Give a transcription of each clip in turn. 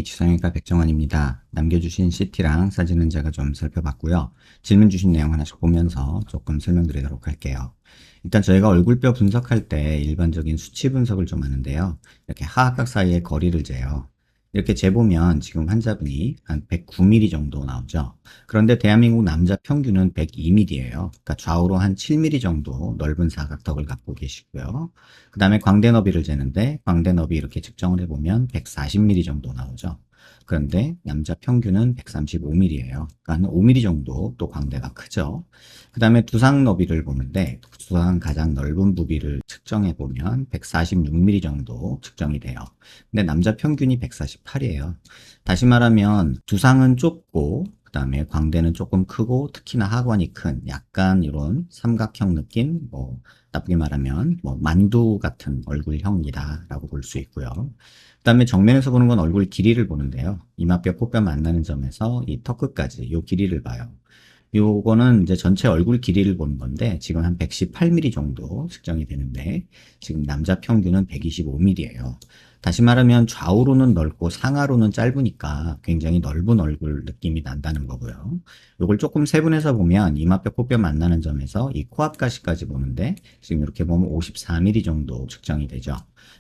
H성형외과 백정환입니다. 남겨주신 CT랑 사진은 제가 좀 살펴봤고요. 질문 주신 내용 하나씩 보면서 조금 설명드리도록 할게요. 일단 저희가 얼굴뼈 분석할 때 일반적인 수치 분석을 좀 하는데요. 이렇게 하악각 사이의 거리를 재요. 이렇게 재보면 지금 환자분이 한 109mm 정도 나오죠. 그런데 대한민국 남자 평균은 102mm예요. 그러니까 좌우로 한 7mm 정도 넓은 사각턱을 갖고 계시고요. 그 다음에 광대 너비를 재는데 광대 너비 이렇게 측정을 해보면 140mm 정도 나오죠. 그런데 남자 평균은 135mm예요. 그러니까 한 5mm 정도 또 광대가 크죠. 그 다음에 두상 너비를 보는데 두상 가장 넓은 부위를 측정해 보면 146mm 정도 측정이 돼요. 근데 남자 평균이 148이에요. 다시 말하면 두상은 좁고 그 다음에 광대는 조금 크고 특히나 하관이 큰 약간 이런 삼각형 느낌, 나쁘게 말하면 만두 같은 얼굴형이다 라고 볼 수 있고요. 그 다음에 정면에서 보는 건 얼굴 길이를 보는데요. 이마뼈, 코뼈 만나는 점에서 이 턱 끝까지 이 길이를 봐요. 요거는 이제 전체 얼굴 길이를 보는 건데 지금 한 118mm 정도 측정이 되는데 지금 남자 평균은 125mm예요. 다시 말하면 좌우로는 넓고 상하로는 짧으니까 굉장히 넓은 얼굴 느낌이 난다는 거고요. 요걸 조금 세분해서 보면 이마뼈, 코뼈 만나는 점에서 이 코앞 가시까지 보는데 지금 이렇게 보면 54mm 정도 측정이 되죠.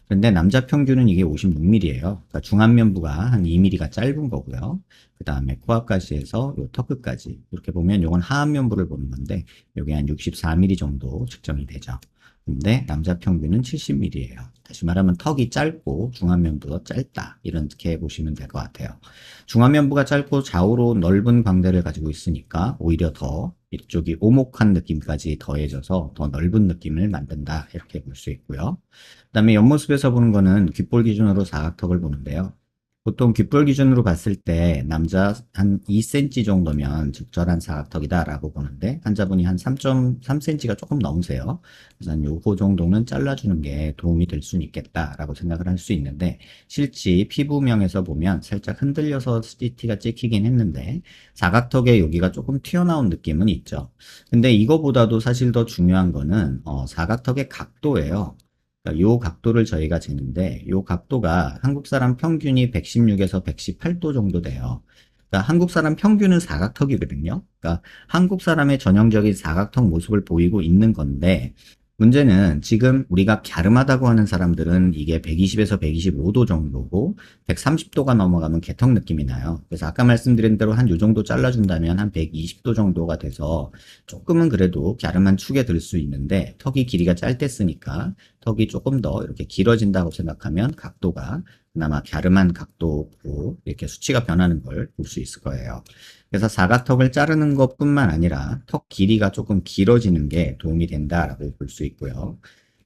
그런데 남자 평균은 이게 56mm예요. 그러니까 중안면부가 한 2mm가 짧은 거고요. 그 다음에 코앞가시에서 요 턱 끝까지 이렇게 보면 요건 하안면부를 보는 건데 요게 한 64mm 정도 측정이 되죠. 근데 남자 평균은 70mm예요. 다시 말하면 턱이 짧고 중안면부가 짧다 이렇게 보시면 될 것 같아요. 중안면부가 짧고 좌우로 넓은 광대를 가지고 있으니까 오히려 더 이쪽이 오목한 느낌까지 더해져서 더 넓은 느낌을 만든다 이렇게 볼 수 있고요. 그 다음에 옆모습에서 보는 거는 귓볼 기준으로 사각턱을 보는데요. 보통 귓볼 기준으로 봤을 때 남자 한 2cm 정도면 적절한 사각턱이다라고 보는데 환자분이 한 3.3cm가 조금 넘으세요. 그래서 한 요거 정도는 잘라주는 게 도움이 될 수는 있겠다라고 생각을 할 수 있는데 실제 피부명에서 보면 살짝 흔들려서 CT가 찍히긴 했는데 사각턱에 여기가 조금 튀어나온 느낌은 있죠. 근데 이거보다도 사실 더 중요한 거는 사각턱의 각도예요. 그러니까 요 각도를 저희가 재는데 요 각도가 한국 사람 평균이 116에서 118도 정도 돼요. 그러니까 한국 사람 평균은 사각턱이거든요. 그러니까 한국 사람의 전형적인 사각턱 모습을 보이고 있는 건데 문제는 지금 우리가 갸름하다고 하는 사람들은 이게 120에서 125도 정도고 130도가 넘어가면 개턱 느낌이 나요. 그래서 아까 말씀드린 대로 한 요 정도 잘라준다면 한 120도 정도가 돼서 조금은 그래도 갸름한 축에 들 수 있는데 턱이 길이가 짧댔으니까 턱이 조금 더 이렇게 길어진다고 생각하면 각도가 그나마 갸름한 각도로 이렇게 수치가 변하는 걸 볼 수 있을 거예요. 그래서 사각턱을 자르는 것뿐만 아니라 턱 길이가 조금 길어지는 게 도움이 된다라고 볼 수 있고요.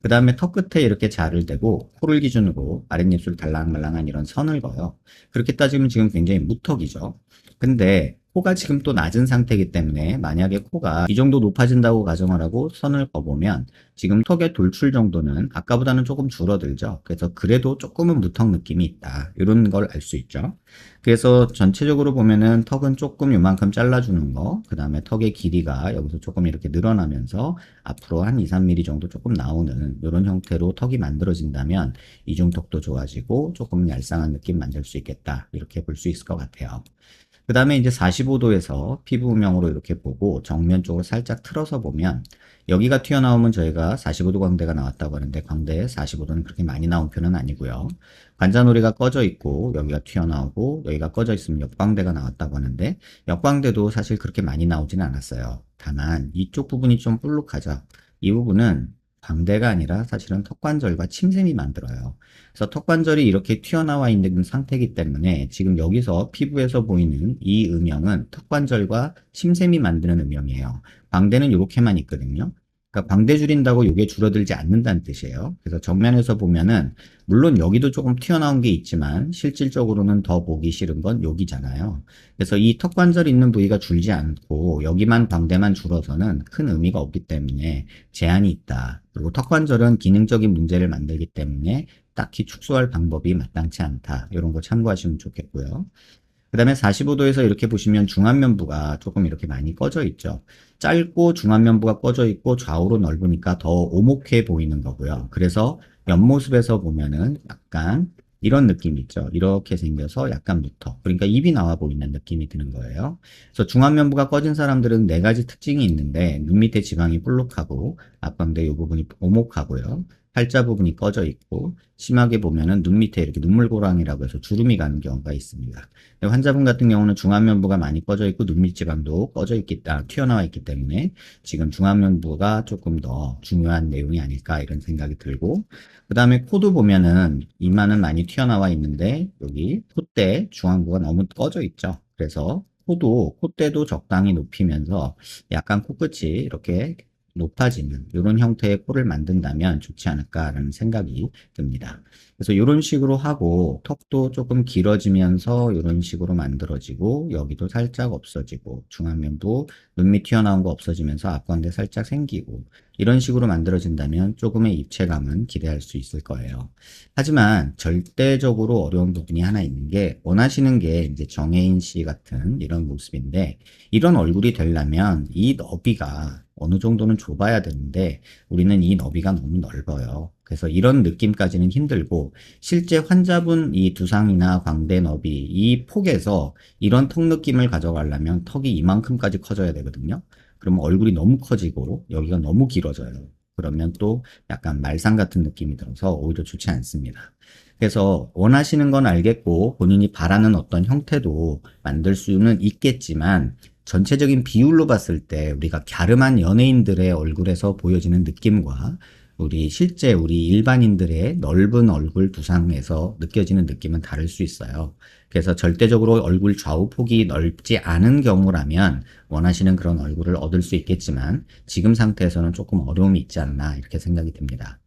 그 다음에 턱 끝에 이렇게 자를 대고 코를 기준으로 아랫입술 달랑말랑한 이런 선을 그어요. 그렇게 따지면 지금 굉장히 무턱이죠. 근데 코가 지금 또 낮은 상태이기 때문에 만약에 코가 이 정도 높아진다고 가정을 하고 선을 그어보면 지금 턱의 돌출 정도는 아까보다는 조금 줄어들죠. 그래서 그래도 조금은 무턱 느낌이 있다. 이런 걸 알 수 있죠. 그래서 전체적으로 보면은 턱은 조금 요만큼 잘라주는 거, 그 다음에 턱의 길이가 여기서 조금 이렇게 늘어나면서 앞으로 한 2, 3mm 정도 조금 나오는 이런 형태로 턱이 만들어진다면 이중턱도 좋아지고 조금 얄쌍한 느낌 만들 수 있겠다. 이렇게 볼 수 있을 것 같아요. 그 다음에 이제 45도에서 피부명으로 이렇게 보고 정면 쪽으로 살짝 틀어서 보면 여기가 튀어나오면 저희가 45도 광대가 나왔다고 하는데 광대에 45도는 그렇게 많이 나온 편은 아니고요. 관자놀이가 꺼져 있고 여기가 튀어나오고 여기가 꺼져 있으면 옆광대가 나왔다고 하는데 옆광대도 사실 그렇게 많이 나오지는 않았어요. 다만 이쪽 부분이 좀 볼록하죠. 이 부분은 광대가 아니라 사실은 턱관절과 침샘이 만들어요. 그래서 턱관절이 이렇게 튀어나와 있는 상태이기 때문에 지금 여기서 피부에서 보이는 이 음영은 턱관절과 침샘이 만드는 음영이에요. 광대는 이렇게만 있거든요. 그러니까 광대 줄인다고 이게 줄어들지 않는다는 뜻이에요. 그래서 정면에서 보면은 물론 여기도 조금 튀어나온 게 있지만 실질적으로는 더 보기 싫은 건 여기잖아요. 그래서 이 턱관절 있는 부위가 줄지 않고 여기만 광대만 줄어서는 큰 의미가 없기 때문에 제한이 있다. 그리고 턱관절은 기능적인 문제를 만들기 때문에 딱히 축소할 방법이 마땅치 않다. 이런 거 참고하시면 좋겠고요. 그 다음에 45도에서 이렇게 보시면 중안면부가 조금 이렇게 많이 꺼져 있죠. 짧고 중안면부가 꺼져 있고 좌우로 넓으니까 더 오목해 보이는 거고요. 그래서 옆모습에서 보면은 약간 이런 느낌 있죠. 이렇게 생겨서 약간 무턱. 그러니까 입이 나와 보이는 느낌이 드는 거예요. 그래서 중안면부가 꺼진 사람들은 네 가지 특징이 있는데 눈 밑에 지방이 볼록하고 앞광대 이 부분이 오목하고요. 팔자 부분이 꺼져 있고 심하게 보면은 눈 밑에 이렇게 눈물고랑이라고 해서 주름이 가는 경우가 있습니다. 환자분 같은 경우는 중안면부가 많이 꺼져 있고 눈 밑 지방도 튀어나와 있기 때문에 지금 중안면부가 조금 더 중요한 내용이 아닐까 이런 생각이 들고, 그 다음에 코도 보면은 이마는 많이 튀어나와 있는데 여기 콧대 중안부가 너무 꺼져 있죠. 그래서 콧대도 적당히 높이면서 약간 코끝이 이렇게 높아지는 이런 형태의 코를 만든다면 좋지 않을까라는 생각이 듭니다. 그래서 이런 식으로 하고 턱도 조금 길어지면서 이런 식으로 만들어지고 여기도 살짝 없어지고 중안면부 눈 밑 튀어나온 거 없어지면서 앞광대 살짝 생기고 이런 식으로 만들어진다면 조금의 입체감은 기대할 수 있을 거예요. 하지만 절대적으로 어려운 부분이 하나 있는 게, 원하시는 게 이제 정혜인 씨 같은 이런 모습인데, 이런 얼굴이 되려면 이 너비가 어느 정도는 좁아야 되는데 우리는 이 너비가 너무 넓어요. 그래서 이런 느낌까지는 힘들고, 실제 환자분 이 두상이나 광대 너비 이 폭에서 이런 턱 느낌을 가져가려면 턱이 이만큼까지 커져야 되거든요. 그러면 얼굴이 너무 커지고 여기가 너무 길어져요. 그러면 또 약간 말상 같은 느낌이 들어서 오히려 좋지 않습니다. 그래서 원하시는 건 알겠고 본인이 바라는 어떤 형태도 만들 수는 있겠지만, 전체적인 비율로 봤을 때 우리가 갸름한 연예인들의 얼굴에서 보여지는 느낌과 실제 우리 일반인들의 넓은 얼굴 두상에서 느껴지는 느낌은 다를 수 있어요. 그래서 절대적으로 얼굴 좌우폭이 넓지 않은 경우라면 원하시는 그런 얼굴을 얻을 수 있겠지만 지금 상태에서는 조금 어려움이 있지 않나 이렇게 생각이 듭니다.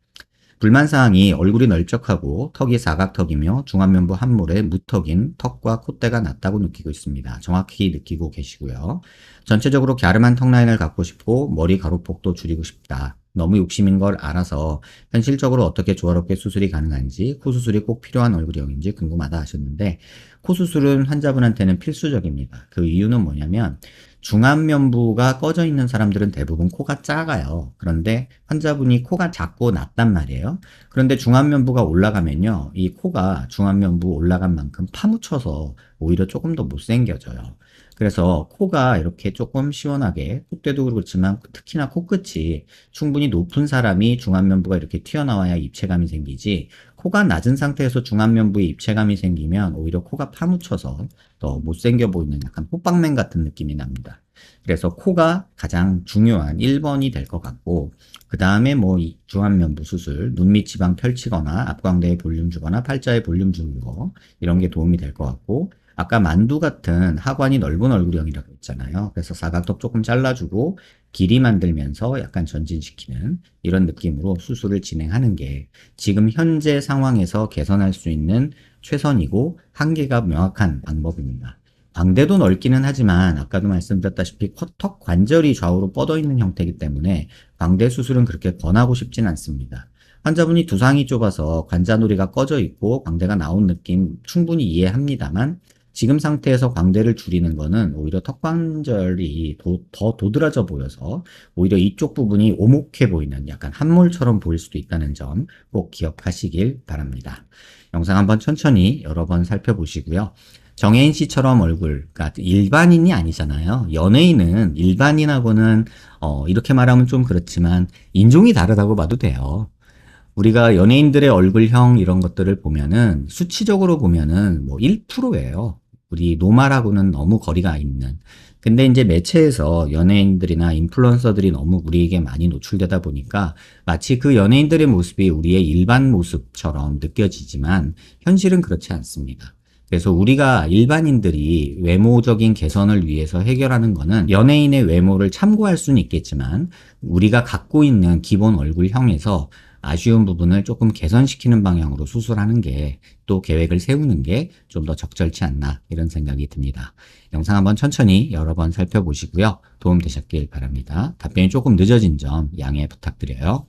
불만사항이 얼굴이 널쩍하고 턱이 사각턱이며 중안면부 한몰에 무턱인 턱과 콧대가 낮다고 느끼고 있습니다. 정확히 느끼고 계시고요. 전체적으로 갸름한 턱 라인을 갖고 싶고 머리 가로폭도 줄이고 싶다. 너무 욕심인 걸 알아서 현실적으로 어떻게 조화롭게 수술이 가능한지, 코 수술이 꼭 필요한 얼굴형인지 궁금하다 하셨는데, 코 수술은 환자분한테는 필수적입니다. 그 이유는 뭐냐면 중안면부가 꺼져 있는 사람들은 대부분 코가 작아요. 그런데 환자분이 코가 작고 낮단 말이에요. 그런데 중안면부가 올라가면요, 이 코가 중안면부 올라간 만큼 파묻혀서 오히려 조금 더 못생겨져요. 그래서 코가 이렇게 조금 시원하게, 콧대도 그렇지만 특히나 코끝이 충분히 높은 사람이 중안면부가 이렇게 튀어나와야 입체감이 생기지, 코가 낮은 상태에서 중안면부에 입체감이 생기면 오히려 코가 파묻혀서 더 못생겨 보이는 약간 호빵맨 같은 느낌이 납니다. 그래서 코가 가장 중요한 1번이 될 것 같고, 그 다음에 이 중안면부 수술, 눈 밑 지방 펼치거나 앞광대에 볼륨 주거나 팔자에 볼륨 주는 거, 이런 게 도움이 될 것 같고, 아까 만두 같은 하관이 넓은 얼굴형이라고 했잖아요. 그래서 사각턱 조금 잘라주고 길이 만들면서 약간 전진시키는 이런 느낌으로 수술을 진행하는 게 지금 현재 상황에서 개선할 수 있는 최선이고 한계가 명확한 방법입니다. 광대도 넓기는 하지만 아까도 말씀드렸다시피 턱 관절이 좌우로 뻗어 있는 형태이기 때문에 광대 수술은 그렇게 권하고 싶진 않습니다. 환자분이 두상이 좁아서 관자놀이가 꺼져 있고 광대가 나온 느낌 충분히 이해합니다만, 지금 상태에서 광대를 줄이는 거는 오히려 턱관절이 더 도드라져 보여서 오히려 이쪽 부분이 오목해 보이는 약간 한몰처럼 보일 수도 있다는 점 꼭 기억하시길 바랍니다. 영상 한번 천천히 여러 번 살펴보시고요. 정혜인 씨처럼 그러니까 일반인이 아니잖아요. 연예인은 일반인하고는 이렇게 말하면 좀 그렇지만 인종이 다르다고 봐도 돼요. 우리가 연예인들의 얼굴형 이런 것들을 보면은 수치적으로 보면은 1%예요. 우리 노말하고는 너무 거리가 있는. 근데 이제 매체에서 연예인들이나 인플루언서들이 너무 우리에게 많이 노출되다 보니까 마치 그 연예인들의 모습이 우리의 일반 모습처럼 느껴지지만 현실은 그렇지 않습니다. 그래서 우리가 일반인들이 외모적인 개선을 위해서 해결하는 거는 연예인의 외모를 참고할 수는 있겠지만 우리가 갖고 있는 기본 얼굴형에서 아쉬운 부분을 조금 개선시키는 방향으로 수술하는 게, 또 계획을 세우는 게 좀 더 적절치 않나 이런 생각이 듭니다. 영상 한번 천천히 여러 번 살펴보시고요. 도움되셨길 바랍니다. 답변이 조금 늦어진 점 양해 부탁드려요.